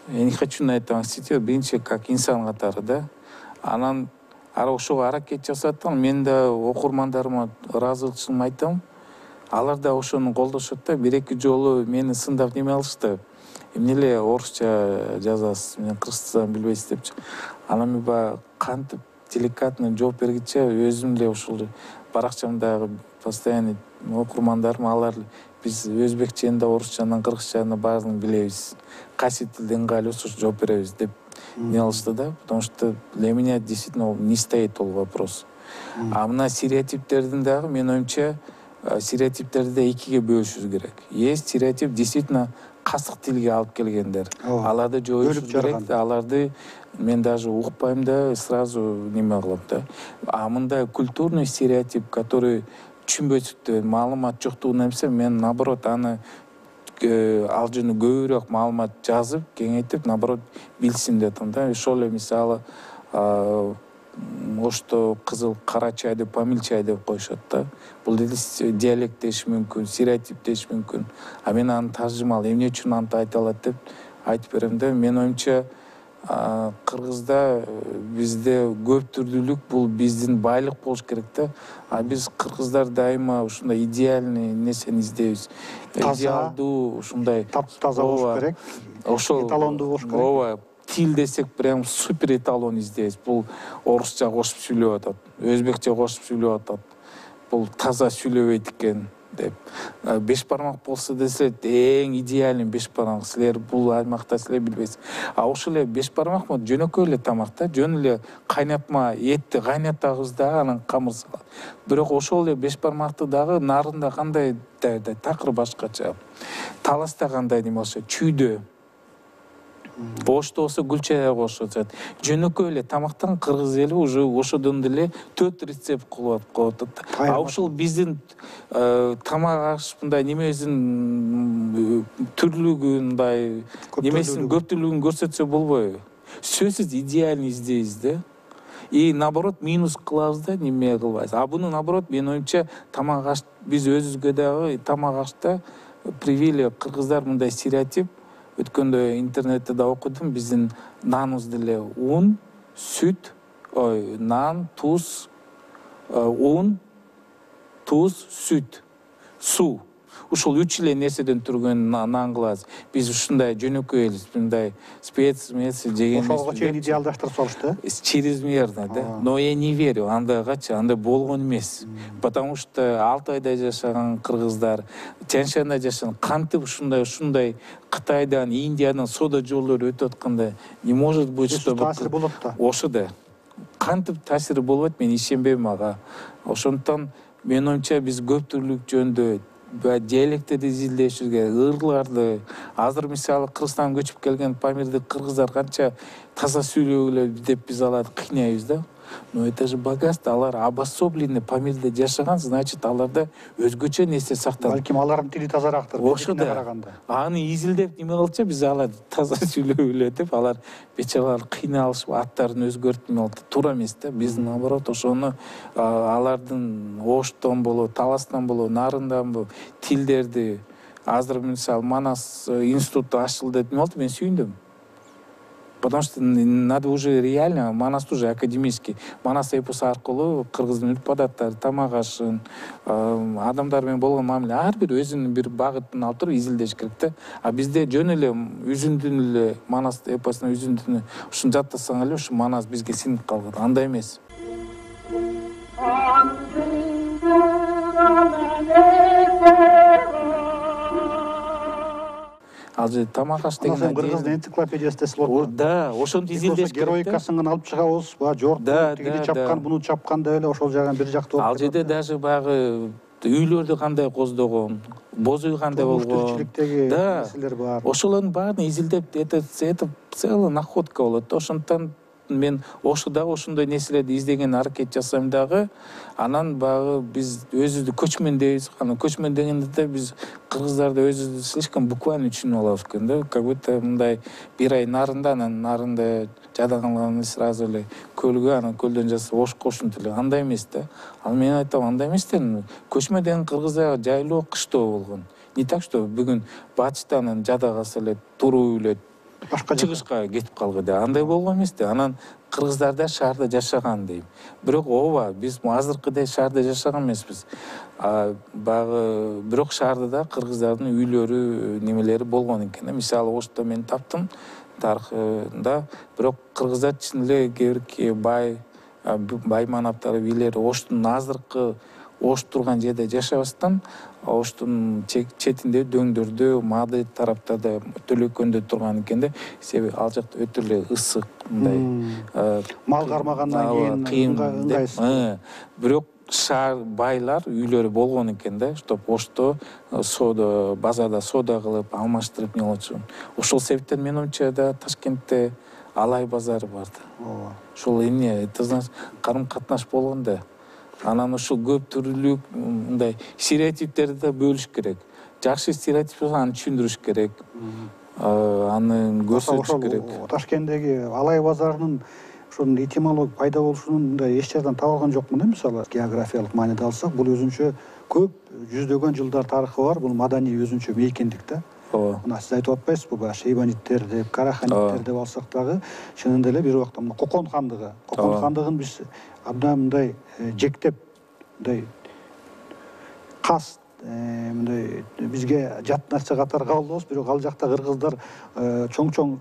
я не хочу на этом акцентировать, биринчи как инсан катары да. Анан ошого аракет жасаттым, мен да окурмандарыма ыраазычылыгымды айтам. Алар да ошону колдошот да, бир-эки жолу мени сындап неме алышты. Эмне эле орусча жазасыз, мен кыргызча билбейсиз депчи. Анан мен баягы кантип деликатно жооп бергиче өзүм эле ушул баракчамдагы постоянный окурмандарым, алар биз өзбекчени да, орусчаны, кыргызчаны баарын билебиз. Кайсы тилде ыңгайлуу болсо жооп беребиз деп не алышты да, потому что для меня действительно не стоит ол вопрос. А мына стереотиптердин дагы, мен оюмча, стереотиптерди экиге бөлүшүбүз керек. Есть стереотип действительно касык тилге алып келгендер. Аларды жоюшубуз керек, аларды мен даже укпайм да, сразу неме кылам да. А мындай культурный стереотип, который түшүнбөсүктөн, маалымат жоктугунан эмсе, мен наоборот аны ал жөнүндө көбүрөөк маалымат жазып, кеңейтип, наоборот билсин деп атам да. Ошол эле мисалы Ошто кызыл кара чай деп, памил чай деп коюшат да. Бул деди диалекттеши мүмкүн, стереотиптеши мүмкүн. А мен аны таржымал эмне үчүн антип айта алат деп айтып берем да. Менин оюмча кыргызда бизде көп түрдүүлүк бул биздин байлык болуш керек да. А биз кыргыздар дайыма ушундай идеальный нерсени издейбиз. Идеалдуу ушундай таптаза болуш керек. Ошол эталондуу болуш керек. Ооба, тил десек прям супер эталон издейбиз. Бул орусча кошуп сүйлөп атат, өзбекче кошуп сүйлөп атат. Бул таза сүйлөбөйт экен деп. Беш бармак болсо десе эң идеальный беш бармак. Силер бул аймакта силер билбейсиз. А ошол эле беш бармакмы жөнөкөй эле тамак да. Жөн эле кайнатма этти кайнатабыз да, анан камыр салат. Бирок ошол эле беш бармакты дагы нарында кандай такыр башкача. Таласта кандай неме болсо, чүйдө. Ошто болсо гүл чая кошушат. Жөнөкөй эле тамактан кыргыз эли уже ошодон деле 4 рецепт кылып коет. А ошол биздин тамак аш мындай немесин түрлүгүндай немесин көптүүлүгүн көрсөтсө болбойбу? Сөзсүз идеальный издейбиз да. И наоборот минус кылабыз да, неме кылбайбыз. А буну наоборот менин оюмча тамак аш биз өзүбүзгө дагы тамак ашта привили кыргыздар мындай стереотип. Өткөндө интернетте да окудум, биздин наныбыз деле ун, сүт, нан, туз, ун, туз, сүт, суу. Ушул 3 эле нерседен турган нан кылабыз. Биз ушундай жөнөкөй элбиз, мындай специя жеген эмес. Ошого чейин идеалдаштырып салышты. Чрезмерно, да. Но я не верю, андайгачы, андай болгон эмес. Потому что Алтайда жашаган кыргыздар, Тянь-Шанда жашаган кантип ушундай Кытайдан, Индиядан сода жолдору өтүп атканда не может быть, что таасир болот да. Ошо да. Кантип таасири болбойт, мен ишенбейм ага. Ошондуктан менин оюмча биз көп түрлүк жөнүндө диалекттерди изилдешибиз керек, ырларды. Азыр мисалы Кыргызстандан көчүп келген Памирди кыргыздар канча таза сүйлөгүлө деп биз аларды кыйнайбыз да. Но это же богатство, алар обособленный Памирде жашаган, значит, аларда өзгөчө нерсе сакталган. Балким алардын тили тазараактыр. Ошо да. Аны изилдеп неме кылчу, биз аларды таза сүйлөгүлө деп, алар бечаралар кыйналышып, аттарын өзгөртүп алды. Туура эмес да. Биз наоборот ошону алардын Оштон болобу, Таластан болобу, Нарындан болобу тилдерди азыр мисалы Манас институту ачылды деп болду, мен сүйүндүм. Потому что надо уже реально, Манас уже академический. Манас эпосу аркылуу кыргыздын үрп адаттары, тамак ашын, адамдар менен болгон мамиле ар бир өзүнүн бир багытын алып туруп изилдеш керек да. А бизде жөн эле үзүндүн эле Манас эпосунун үзүндүнү ушун жаттасаң эле ушу Манас бизге сиңип калган. Андай эмес. Ал же тамак аш деген кыргыздын энциклопедиясы десе болот. Да, ошону изилдеш керек. Героикасын алып чыгабыз, жорт тигини чапкан, буну чапкан деп эле ошол жагын бир жакты болуп. Ал жерде даже баягы үйлөрдү кандай коздогон, боз үй кандай болгон. Тиричиликтеги нерселер бар. Ошолордун баарын изилдеп, это целая находка болот. Ошондуктан мен ошодагы ошондой нерселерди издеген аракет жасайм дагы. Анан баягы биз өзүбүздү көчмөн дейбиз. Анан көчмөн дегенде биз кыргыздарды өзүбүздү слишком буквально түшүнүп алабыз экен да. Как будто мындай бир ай нарында, анан нарында жадаган сразу эле көлгө, анан көлдөн жасап ош кошунтуп эле. Андай эмес да. Ал мен айтам, андай эмес да. Көчмө деген кыргызда жайлоо, кыштоо болгон. Не так, что бүгүн батыштан жадагасы эле туруп эле чыгышка кетип калгыда. Андай болгон эмес да. Анан кыргыздар да шаарда жашаган дейм. Бирок ооба, биз азыркыдай шаарда жашаган эмеспиз. Баягы бирок шаарда да кыргыздардын үйлөрү, немелери болгон экен. Мисалы Ошто мен таптым тарыхында, бирок кыргыздар чын эле кээ бир бай манаптары, бийлери Оштун азыркы Ош турган жерде жашабастан Оштун четинде дөңдөрдө, Мады тараптарда Төлөкөндө турган экен да. Себеби ал жакта өтө эле ысык, мындай мал кармагандан кийин ыңгайсыз. Бирок шаар байлар үйлөрү болгон экен да, чтоб Ошто сода, базарда сода кылып, алмаштырып не болчу. Ошол себептен менин оюмча да Ташкентте Алай базары бар да. Ооба. Ошол эмне, это значит карым-катнаш болгон да. Анан ушул көп түрлүк мындай стереотиптерди да бөлүш керек. Жакшы стереотип болсо аны түшүндүрүш керек. Аны көрсөтүш керек. Ташкенттеги Алай базарынын ошонун этимологиялык пайда болушунун да эч жерден таба алган жокмун да. Мисалы географиялык мааниде алсак, бул өзүнчө көп жүздөгөн жылдар тарыхы бар. Бул маданий өзүнчө мейкиндик да. ооба Мына сиз айтып атпайсызбы, баягы шейбаниттер деп, караханиттер деп алсак дагы, чынында эле бир убакта мына Кокон хандыгы. Кокон хандыгын биз абдан мындай жектеп, мындай кас мындай бизге жат нерсе катары кабылдабыз. Бирок ал жакта кыргыздар чоң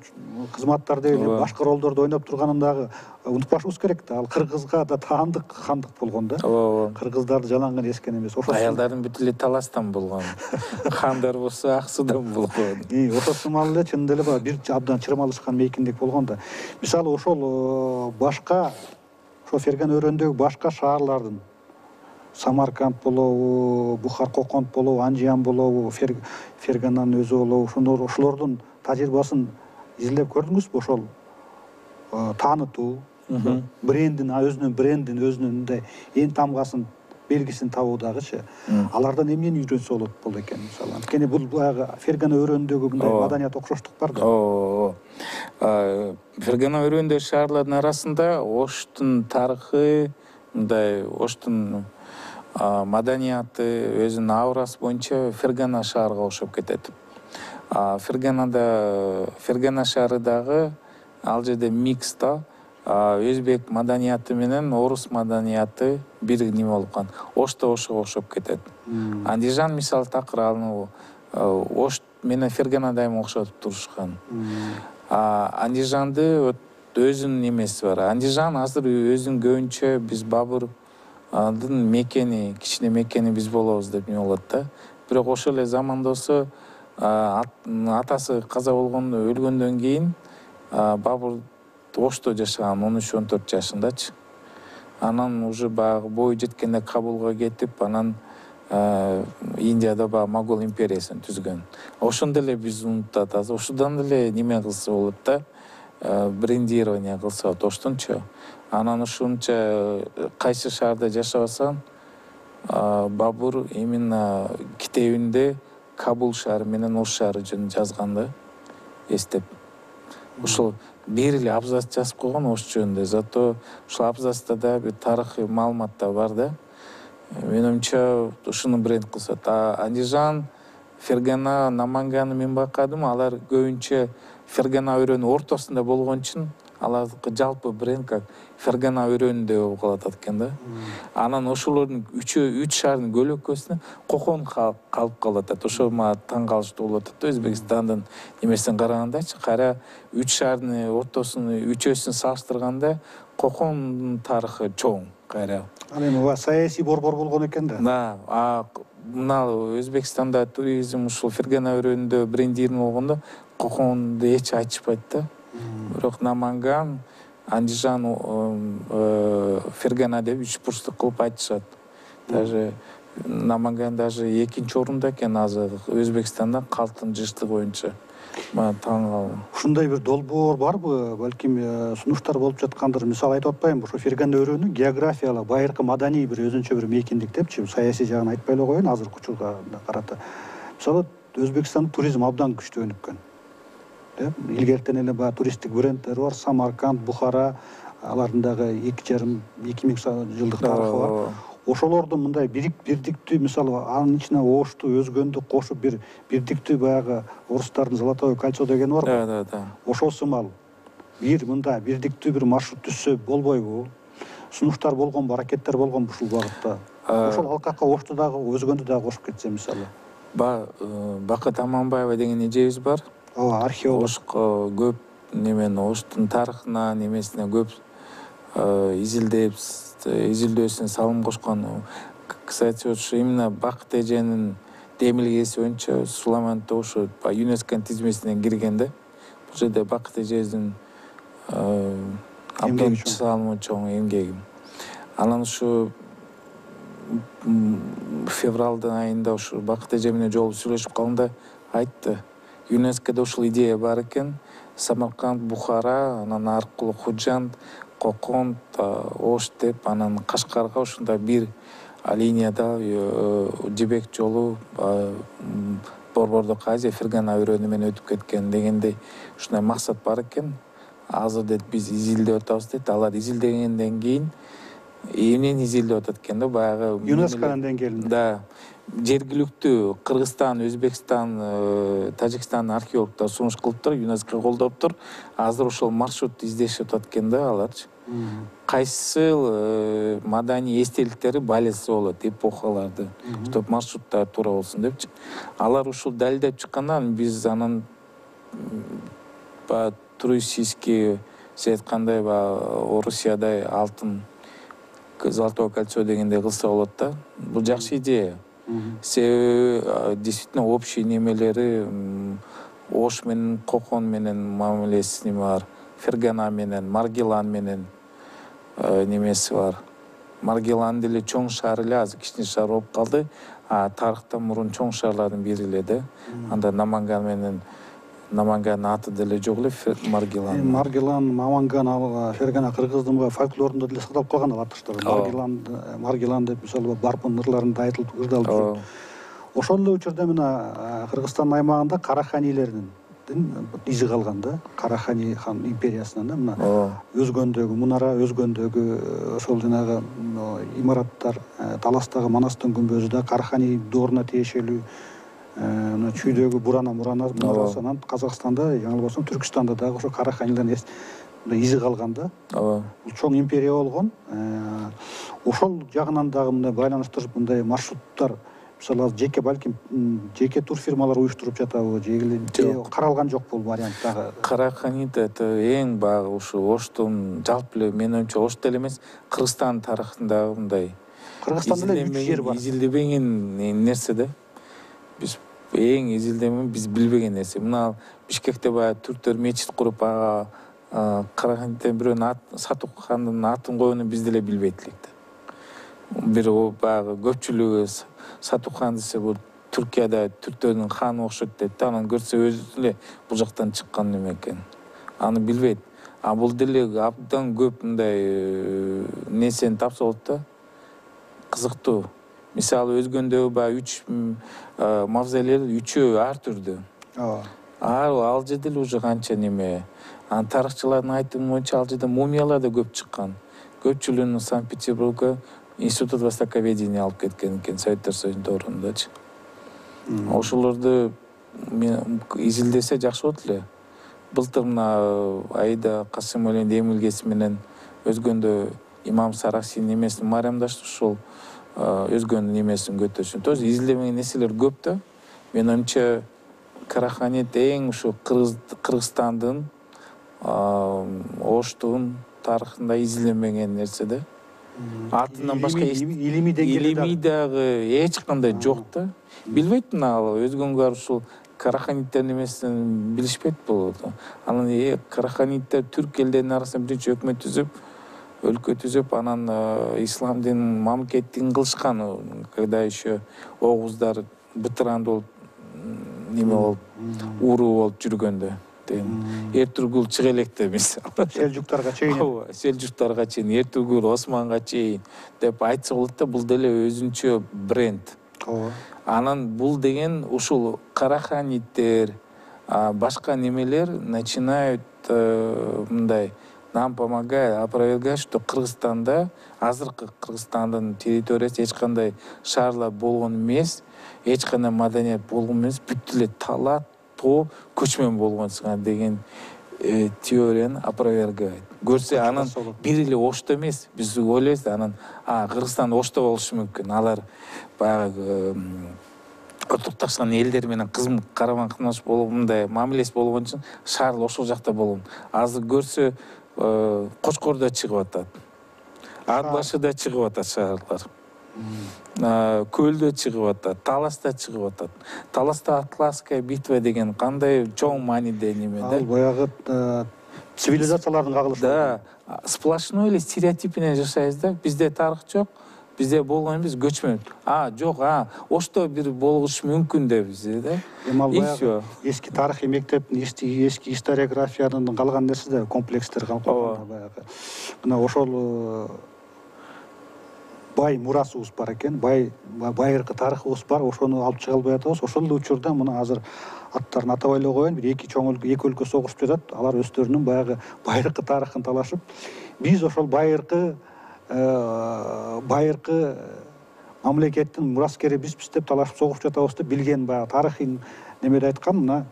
кызматтарды эле башка ролдорду ойноп турганын дагы унутпашыбыз керек да. Ал кыргызга да таандык хандык болгон да. ооба Кыргыздарды жалаңгы эскен эмес. аялдардын бүт эле таластан болгон, хандар болсо ак судан болгон. Ошол сымал эле чынында эле баягы бир абдан чырмалышкан мейкиндик болгон да. Мисалы ошол башка ошо Фергана өрөөндөгү башка шаарлардын, Самарканд болобу, Бухар Коконд болобу, Анжиян болобу, Фергананын өзү болобу, ошолордун тажрыйбасын изилдеп көрдүңүзбү? Ошол таанытуу, брендин, өзүнүн мындай эң тамгасын, белгисин табуудагычы, алардан эмнени үйрөнсө болот экен мисалы. Анткени бул баягы Фергана өрөөндөгү мындай маданият окшоштук бар да. Фергана өрөөндөгү шаарлардын арасында Оштун тарыхы, мындай Оштун маданияты өзүнүн аурасы боюнча Фергана шаарга окшоп кетет. Фергана шаары дагы ал жерде микс да. Өзбек маданияты менен орус маданияты бир неме болуп калган. Ош да ошого окшоп кетет. Андижан мисалы такыр ал Ош менен Фергана дайыма окшотуп турушкан. Андижанды өзүнүн немеси бар. Андижан азыр өзүнүн көбүнчө биз Бабурдун мекени, кичине мекени биз болобуз деп неме болот да. Бирок ошол эле замандосу атасы каза болгон, өлгөндөн кийин Бабур Ошто жашаган 13-14 жашындачы. Анан уже баягы бою жеткенде Кабулга кетип, анан Индияда баягы Могол империясын түзгөн. Ошондо эле биз унутуп атабыз. Ошондон эле неме кылса болот да, брендирование кылса болот Оштунчу. Анан ушунча кайсы шаарда жашабасаң, Бабур именно китебинде Кабул шаары менен Ош шаары жөнүндө жазган да, эстеп. Ошол бир эле абзац жазып койгон Ош жөнүндө. Зато ушул абзацта да бир тарыхый маалымат да бар да. Менимче ушуну бренд кылсат. Андижан, Фергана, Наманганы мен байкадым, алар көбүнчө Фергана өрөөнүн ортосунда болгон үчүн алардыкы жалпы бренд как Фергана өрөөнүндө болуп калат экен да. Анан ошолордун 3 шаардын көлөкөсүнө Кокон калып калат. Ошо мага таң калыштуу болот да. Өзбекстандын немесин карагандачы, кара 3 шаардын ортосун, үчөөсүн салыштырганда Кокондун тарыхы чоң кайра. Ал эми саясий борбор болгон экен да. Да, мына Өзбекстанда туризм ушул Фергана өрөөнүндө брендирование болгондо Коконду эч айтышпайт да. Бирок Наманган, Андижан, Фергана деп 3 бурчтук кылып айтышат. Даже Наманган даже 2-нчи орунда экен азыр Өзбекстанда калктын жыштыгы боюнча. Мага таң калдым. Ушундай бир долбоор барбы? Балким сунуштар болуп жаткандыр. Мисалы айтып атпайбы, ошо Фергана өрөөнү географиялык, байыркы маданий бир өзүнчө бир мейкиндик депчи, саясий жагын айтпай эле коеюн, азыркы учурга карата. Мисалы Өзбекстанда туризм абдан күчтүү өнүккөн. Илгертен эле баягы туристтик брендтер бар, Самарканд, Бухара, алардын дагы 2000 жылдык тарыхы бар. Ошолордун мындай бирдиктүү, мисалы анын ичине Ошту, Өзгөндү кошуп бир бирдиктүү баягы орустардын Золотое кольцо дегени бар. Да. Ошол сымал бир мындай бирдиктүү бир маршрут түзсө болбойбу? Сунуштар болгонбу, аракеттер болгонбу ушул багытта? Ошол алкакка Ошту дагы, Өзгөндү дагы кошуп кетсе мисалы. Бакыт Аманбаева деген эжебиз бар. Археолог. Ошко көп немени, Оштун тарыхына, немесине көп изилдөөсүнө салым кошкон. Кстати, ошо именно Бакыт эженин демилгеси боюнча Суламантта ошо ЮНЕСКОнун тизмесине кирген да. Бул жерде Бакыт эжебиздин абдан салымы чоң, эмгеги. Анан ушу февралдын айында ушу Бакыт эже менен жолугуп сүйлөшүп калганда айтты. ЮНЕСКодо ушул идея бар экен. Самарканд, Бухара, анан аркылуу Худжанд, Коконд, Ош деп, анан Кашкарга ушундай бир линияда жибек жолу Борбордук Азия, Фергана өрөөнү менен өтүп кеткен дегендей ушундай максат бар экен. азыр дейт биз изилдеп атабыз дейт. Алар изилдегенден кийин эмнени изилдеп атат экен да, баягы ЮНЕСКОнун деңгээлинде. Да. Жергиликтүү Кыргызстан, Өзбекстан, Тажикстан археологдор сунуш кылыптыр, ЮНЕСКО колдоптур. Азыр ошол маршрутты издешип атат экен да аларчы. Кайсы маданий эстеликтери байласа болот, эпохаларды, чтоб маршруттар туура болсун депчи. Алар ушул далилдеп чыккандан биз анан туристический сиз айткандай Орусиядай алтын Золотое кольцо дегенде кылса болот да. Бул жакшы идея. Себеби действительно общий немелери Ош менен Кокон менен мамилеси неме бар. Фергана менен, Маргелан менен немеси бар. Маргелан деле чоң шаар эле, азыр кичине шаар болуп калды. Тарыхтан мурун чоң шаарлардын бири эле да. Анда Наманган менен Наманган аты деле жок эле, Маргелан. Маргелан, Маманган, Фергана кыргыздын фольклорунда деле сакталып калган ал атыштар. Маргелан деп мисалы барпын ырларында айтылып ырдалып жүрөт. Ошол эле учурда мына Кыргызстан аймагында Караханилердин изи калган да. Карахани хан империясынан да мына өзгөндөгү мунара, өзгөндөгү ошол жанагы имараттар, Таластагы Манастын күмбөзү да Карахани дооруна тиешелүү. Чүйдөгү Бурана мурасынан Казакстанда, жаңы болсом Түркистанда дагы ошо Караханилердин изи калган да. Бул чоң империя болгон. Ошол жагынан дагы мындай байланыштырып мындай маршруттар, мисалы жеке балким жеке тур фирмалар уюштуруп жатабы, же каралган жокпу бул варианттагы? Караханида это эң багы ушу Оштун жалпы эле менин оюмча Ошто эле эмес, Кыргызстан тарыхындагы мындай Кыргызстанда эле 3 жер бар. Изилдебеген нерсе да. Биз эң изилдемен биз билбеген нерсе. Мына Бишкекте баягы түрктөр мечит куруп, Караханиден бирөөнүн Сатукхандын атын коюуну биз деле билбейт элек да. Бир баягы көпчүлүгү Сатукхан десе бул Түркияда түрктөрдүн ханы окшойт дейт да. Анан көрсө өзү эле бул жактан чыккан неме экен. Аны билбейт. Бул деле абдан көп мындай нерсени тапса болот да. Кызыктуу. Мисалы өзгөндөгү баягы 3 мавзолейлер 3-өө ар түрдүү. Ал жерде эле уже канча неме. Тарыхчылардын айтымы боюнча ал жерде мумиялар да көп чыккан. Көпчүлүгүн Санкт-Петербургга Институт востоковедения алып кеткен экен, Советтер Союзунун доорундачы. Ошолорду изилдесе жакшы болот эле. Былтыр мына Аида Касымовдун эмилгеси менен өзгөндө Имам Сараксинин немесин майрамдаштыр, ушул өзгөнүн немесин көтөрүшүн. То есть изилдемеген нерселер көп да. Менин оюмча Караханит эң ушу Кыргызстандын, Оштун тарыхында изилденбеген нерсе да. Атынан башка илимий дагы эч кандай жок да. Билбейт мына өзгөнгө барып ушул Караханиттер немесин билишпейт бул. Анан Караханиттер түрк элдеринин арасында биринчи өкмөт түзүп, өлкө түзүп, анан ислам динин мамлекеттигин кылышкан, когда еще Оғуздар бытыран болуп неме болуп, уруу болуп жүргөндө. Эртүргүл Чыгелекте мисалы. Селжуктарга чейин. Селжуктарга чейин, Эртүргүл Османга чейин деп айтса болот да, бул деле өзүнчө бренд. Анан бул деген ушул Караханиттер, башка немелер начинают мындай нам помогает опровергать, что Кыргызстанда, азыркы Кыргызстандын территориясы эч кандай шаарлар болгон эмес, эч кандай маданият болгон эмес, бүт эле талат, тоо, көчмөн болгонсуңар деген теорияны опровергает. Көрсө анан бир эле Ошто эмес, биз ойлойбуз, анан Кыргызстан Ошто болушу мүмкүн. Алар баягы отукташкан элдер менен кызым карама-каршы болуп, мындай мамилеси болгон үчүн шаарлар ошол жакта болгон. Азыр көрсө Кочкордо чыгып атат. Ат башыда чыгып атат шаарлар. Көлдө чыгып атат, Таласта чыгып атат. Таласта Атласская битва деген кандай чоң мааниде неме да. Ал баягы цивилизациялардын кагылышы. Да, сплошной эле стереотипинен жашайбыз да. Бизде тарых жок. Бизде болгон эмес, көчмөн. Жок, Ошто бир болушу мүмкүн депбиз да. Баягы эски тарыхый мектептин, эски историографиянын калган нерсе да комплекстер калган баягы. Мына ошол бай мурасыбыз бар экен, байыркы тарыхыбыз бар, ошону алып чыга албай атабыз. Ошол эле учурда мына азыр аттарын атап эле коеюн, бир эки өлкө согушуп жатат. Алар өздөрүнүн баягы байыркы тарыхын талашып, биз ошол байыркы мамлекеттин мураскери бизбиз деп талашып согушуп жатабыз деп билген баягы тарыхый немеде айткан, мына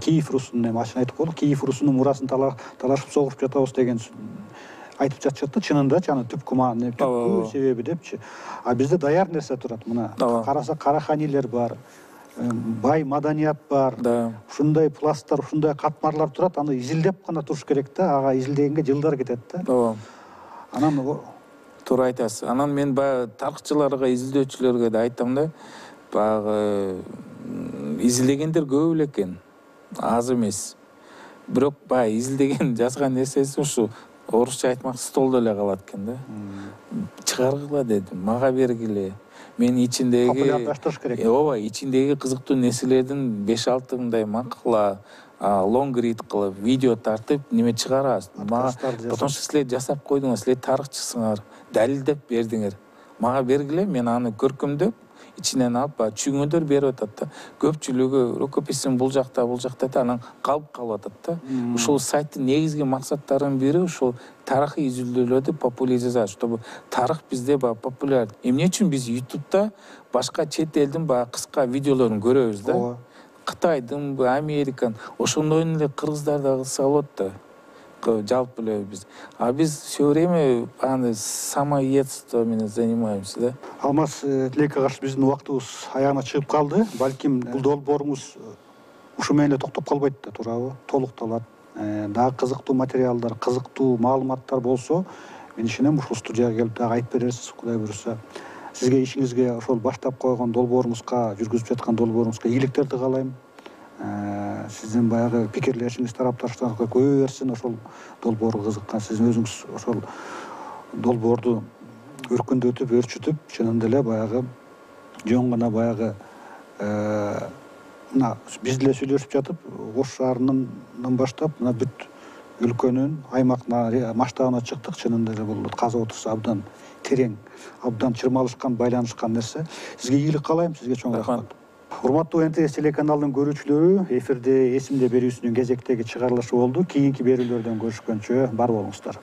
Киев русунун машина айтып койдук, Киев русунун мурасын талашып согушуп жатабыз деген айтып жатышат да, чынында аны түпкү себеби депчи. А бизде даяр нерсе турат, мына караса караханилер бар, бай маданият бар, ушундай пласттар, ушундай катмарлар турат, аны изилдеп гана туруш керек да, ага изилдегенге жылдар кетет да. Анан туура айтасыз. Анан мен баягы тарыхчыларга, изилдөөчүлөргө да айтам да, баягы изилдегендер көп эле экен, аз эмес. Бирок баягы изилдеген жазган нерсеси ушу орусча айтмак столдо эле калат экен да. Чыгаргыла дедим, мага бергиле. Мен ичиндеги популярдаштырыш керек. Ооба, ичиндеги кызыктуу нерселердин 5-6 мындай макала, лонгрид кылып, видео тартып, неме чыгарабыз. Потому что силер жасап койдуңар, силер тарыхчысыңар, далилдеп бердиңер. Мага бергиле, мен аны көркөмдөп, ичинен алып, чүңөдөр берип атат да. Көпчүлүгү рукописин бул жакта деп анан калып атат да. Ушул сайттын негизги максаттарынын бири ушул тарыхый изилдөөлөрдү популяризация, чтобы тарых бизде популяр. Эмне үчүн биз YouTube'да башка чет элдин кыска видеолорун көрөбүз да. Кытайдын, Американын, ошондой эле кыргыздар да кылса болот да. Жалпы эле биз. А биз все время аны самоедство менен занимаемся, да. Алмаз Тилекке каршы биздин убактыбыз аягына чыгып калды. Балким бул долбооруңуз ушу менен эле токтоп калбайт да, туурабы? Толукталат. Дагы кызыктуу материалдар, кызыктуу маалыматтар болсо, мен ишенем ушул студияга келип дагы айтып берерсиз, Кудай буюрса. Сизге ишиңизге, ошол баштап койгон долбооруңузга, жүргүзүп жаткан долбооруңузга ийгиликтерди каалайм. Сиздин баягы пикирлешиңиз, тарапташтарыңызга көбөй берсин. Ошол долбоорго кызыккан, сиз өзүңүз ошол долбоорду өркүндөтүп, өрчүтүп, чынында эле баягы жөн гана баягы мына биз деле сүйлөшүп жатып, Ош шаарынан баштап мына бүт өлкөнүн аймактын масштабына чыктык. Чынында эле бул казып отурса абдан терең, абдан чырмалышкан, байланышкан нерсе. Сизге ийгилик каалайм, сизге чоң рахмат. Урматтуу НТС телеканалынын көрүүчүлөрү, эфирде эсимде берүүсүнүн кезектеги чыгарылышы болду. Кийинки берүүлөрдөн көрүшкөнчө бар болуңуздар.